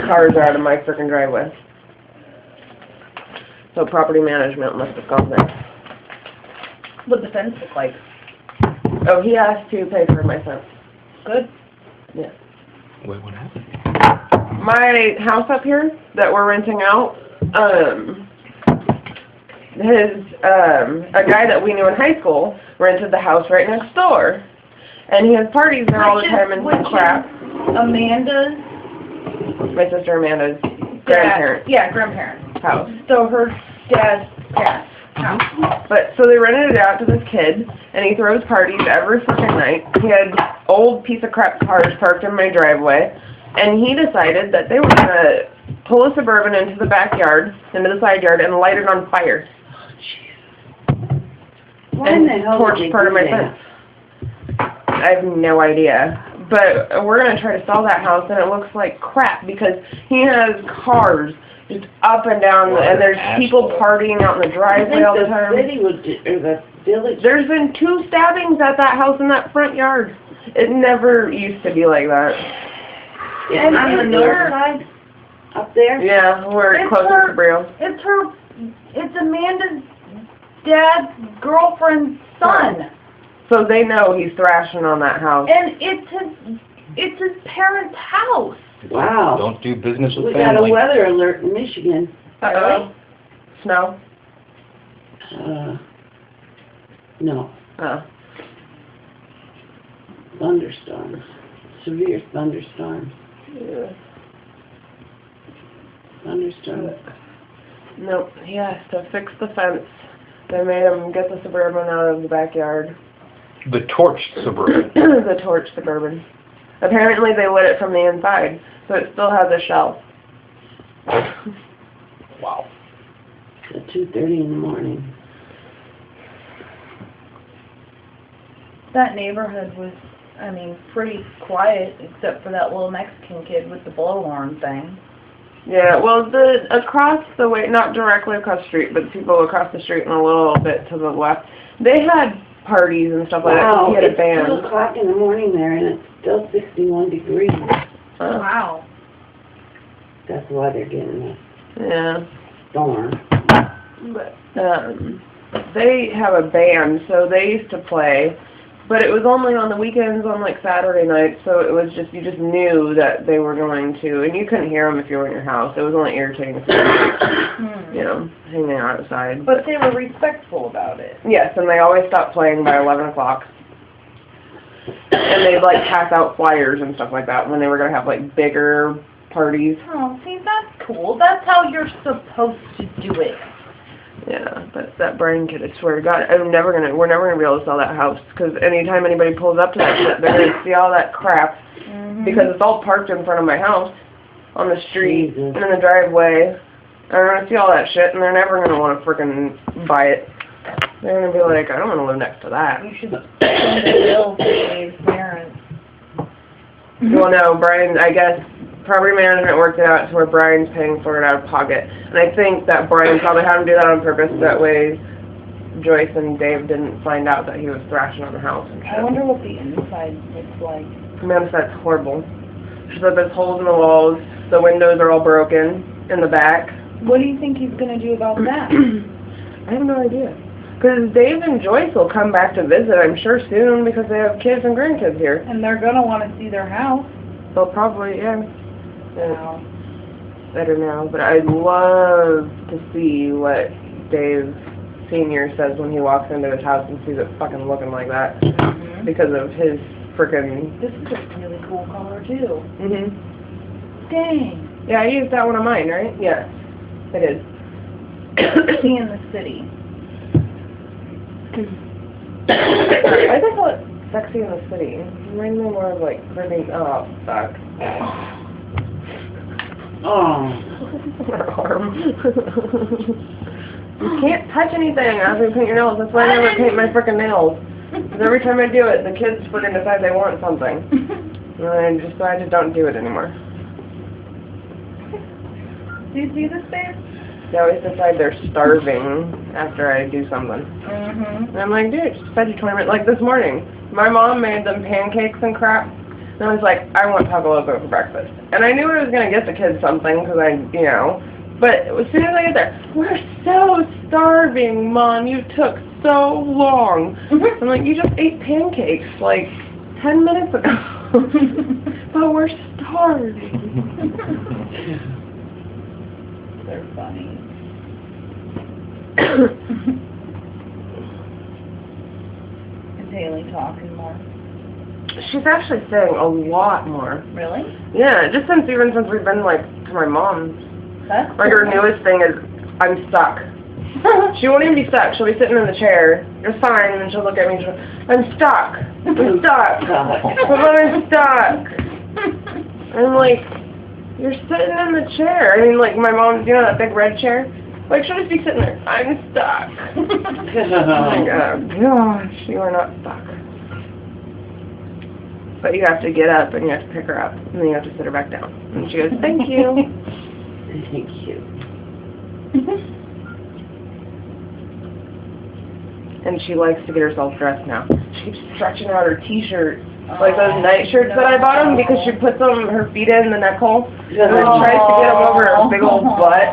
cars are out of my freaking driveway. So property management must have gone there. What'd the fence look like? Oh, he asked to pay for my fence. Good. Yeah. Wait, what happened? My house up here that we're renting out, a guy that we knew in high school rented the house right next door. And he has parties there all the time and crap. Amanda's? My sister Amanda's grandparents. Yeah, grandparents. House. So her dad's parents' house. But, so they rented it out to this kid, and he throws parties every freaking night. He had old piece of crap cars parked in my driveway, and he decided that they were going to pull a Suburban into the backyard, into the side yard, and light it on fire. Why in the hell torch did they part of do my that? fence. I have no idea. But we're going to try to sell that house, and it looks like crap, because he has cars just up and down, and there's people partying out in the driveway all the time. The village. There's been 2 stabbings at that house in that front yard. It never used to be like that. And on the north side, up there. Yeah, we're closer to Brio. It's Amanda's dad's girlfriend's son. So they know he's thrashing on that house. And it's his parents' house. Wow. Don't do business with We family. got a weather alert in Michigan. Uh-oh. Snow? No. Thunderstorms. Severe thunderstorms. Yeah. Thunderstorms. Nope, he has to fix the fence. They made him get the Suburban out of the backyard. The torched Suburban. The torch Suburban. Apparently they lit it from the inside, so it still has a shell. Wow. At 2:30 in the morning. That neighborhood was, I mean, pretty quiet, except for that little Mexican kid with the blowhorn thing. Yeah, well, across the way, not directly across the street, but people across the street and a little bit to the left, they had parties and stuff like that. He had a band. It's 2 o'clock in the morning there, and it's still 61 degrees. Wow. That's why they're getting a Yeah. storm. But, they have a band, so they used to play, but it was only on the weekends, on like Saturday nights, so it was just, you just knew that they were going to, and you couldn't hear them if you were in your house. It was only irritating to see, you know, hanging out outside. But they were respectful about it. Yes, and they always stopped playing by 11 o'clock. And they'd like pass out flyers and stuff like that when they were going to have like bigger parties. Oh, see, that's cool. That's how you're supposed to do it. Yeah, but that Brian kid, I swear to God, we're never gonna be able to sell that house, because anytime anybody pulls up to that shit, they're gonna see all that crap, because it's all parked in front of my house, on the street, and in the driveway. They're gonna see all that shit, and they're never gonna want to frickin' buy it. They're gonna be like, I don't want to live next to that. You should send a bill to Dave's parents. Well, no, Brian, I guess property management worked it out to where Brian's paying for it out of pocket. And I think that Brian probably had him do that on purpose, that way Joyce and Dave didn't find out that he was thrashing on the house and shit. I wonder what the inside looks like. Man, that's horrible. She said there's holes in the walls, the windows are all broken in the back. What do you think he's going to do about that? I have no idea. Because Dave and Joyce will come back to visit, I'm sure, soon, because they have kids and grandkids here. And they're going to want to see their house. They'll probably, yeah. Wow. I don't know, but I'd love to see what Dave Sr. says when he walks into his house and sees it fucking looking like that. Because of his frickin'... This is a really cool color, too. Dang. Yeah, I used that one of mine, right? Yeah, it is. See in the city. I think call it Sexy in the City. Reminds me more of like living. Oh, fuck. Oh. My arm. You can't touch anything after you paint your nails. That's why I never paint my frickin' nails. Because every time I do it, the kids frickin' decide they want something. And so I just don't do it anymore. Do you see this face? They always decide they're starving after I do something. And I'm like, dude, just fed you 20 minutes. Like this morning, my mom made them pancakes and crap. And I was like, I want Taco Loco for breakfast. And I knew I was going to get the kids something because but as soon as I get there, we're so starving, Mom. You took so long. I'm like, you just ate pancakes like 10 minutes ago. But we're starving. They're funny. Is Haley talking more? She's actually saying a lot more. Really? Yeah, just since we've been like to my mom's. That's Like her newest thing is, I'm stuck. She won't even be stuck. She'll be sitting in the chair, just fine, and then she'll look at me and she'll go, I'm stuck. I'm stuck. Mom, I'm stuck. I'm like, you're sitting in the chair. I mean, like my mom's, that big red chair? Like, she'll just be sitting there, I'm stuck. Like, oh gosh, you are not stuck. But you have to get up and you have to pick her up, and then you have to sit her back down. And she goes, thank you. Thank you. And she likes to get herself dressed now. She keeps stretching out her t-shirt, like those night shirts that I bought them, because she puts her feet in the neck hole, and then tries to get them over her big old butt.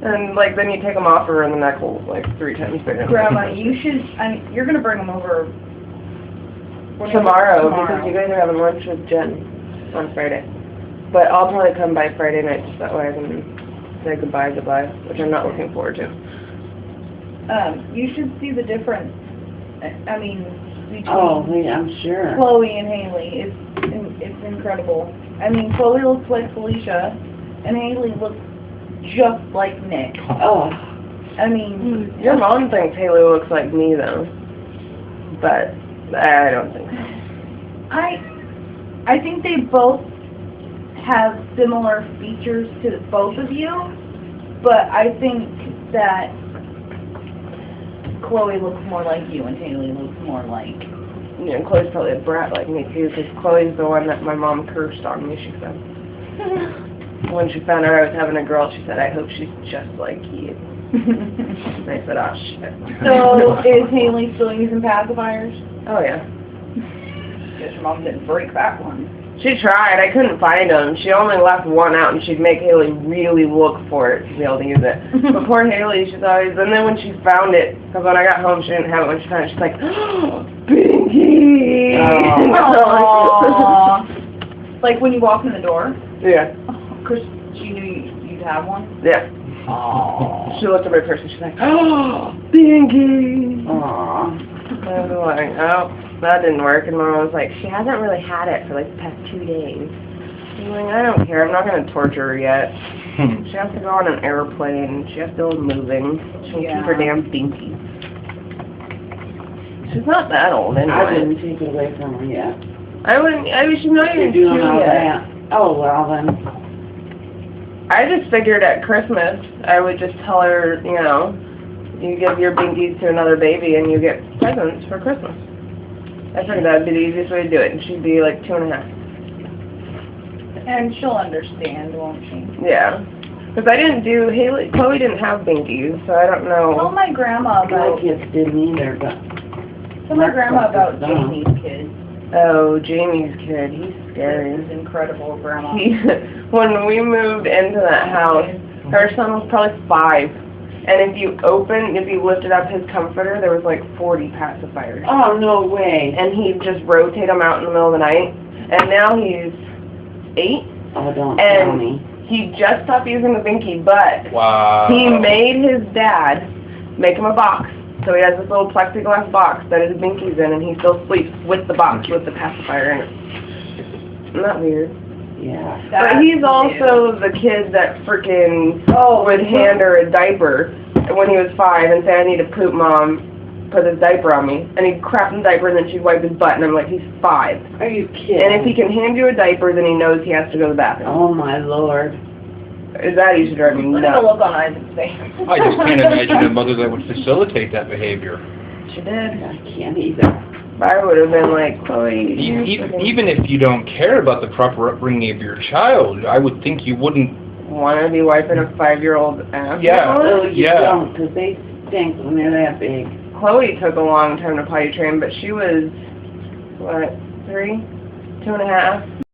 And like then you take them off her in the neck hole like 3 times bigger. Grandma, you should. You're gonna bring them over tomorrow because you guys are having lunch with Jen on Friday. But I'll probably come by Friday night just that way I can say goodbye, which I'm not looking forward to. You should see the difference. I mean, between I'm sure. Chloe and Haley. It's incredible. I mean, Chloe looks like Felicia, and Haley looks just like Nick. Oh. I mean, Your mom thinks Haley looks like me though, but I don't think so. I think they both have similar features to both of you, but I think that Chloe looks more like you and Haley looks more like... Yeah, Chloe's probably a brat like me too, because Chloe's the one that my mom cursed on me, she said. When she found out I was having a girl, she said, I hope she's just like you. And I said, oh shit. So, is Haley still using pacifiers? Oh yeah. Guess your mom didn't break that one. She tried. I couldn't find them. She only left one out, and she'd make Haley really look for it to be able to use it. But poor Haley, she's always... And then when she found it, because when I got home, she didn't have it. When she found it, she's like, oh, Binky! Aww. Like when you walk in the door? Yeah. Because she knew you'd have one? Yeah. Aww. She looked at my purse, and she's like, oh, Binky! Aww. I was like, oh, that didn't work. And Mama was like, she hasn't really had it for like the past 2 days. I'm like, I don't care. I'm not going to torture her yet. She has to go on an airplane. She has to go moving. She can keep her damn binky. She's not that old anyway. I didn't take it away from her yet. I mean, she's not even 2 doing all yet. that. Oh, well then. I just figured at Christmas, I would just tell her, you give your binkies to another baby and you get presents for Christmas. I figured that would be the easiest way to do it, and she'd be like 2.5. And she'll understand, won't she? Yeah. Because Chloe didn't have binkies, so I don't know. Tell my grandma My about... kids didn't either, but... Tell my grandma about Jamie's kid. Oh, Jamie's kid, he's scary. This is incredible, Grandma. When we moved into that house, her son was probably 5. And if you lifted up his comforter, there was like 40 pacifiers. Oh, no way. And he'd just rotate them out in the middle of the night. And now he's 8. Oh, don't tell me. He just stopped using the binky, but Wow. he made his dad make him a box. So he has this little plexiglass box that his binky's in, and he still sleeps with the box with the pacifier in it. Isn't that weird? Yeah. But he's also the kid that frickin' would hand her a diaper when he was 5 and say, I need to poop, Mom, put this diaper on me. And he'd crap in the diaper and then she'd wipe his butt, and I'm like, he's 5. Are you kidding? And if he can hand you a diaper, then he knows he has to go to the bathroom. Oh, my Lord. That used to drive me Look at the nuts. look on Isaac's face. I just can't imagine a mother that would facilitate that behavior. She did. I can't either. I would have been like, Chloe, Even if you don't care about the proper upbringing of your child, I would think you wouldn't... Want to be wiping a 5-year-old ass? Yeah. Oh, you Yeah. don't, because they stink when they're that big. Chloe took a long time to potty train, but she was, what, 3? 2.5.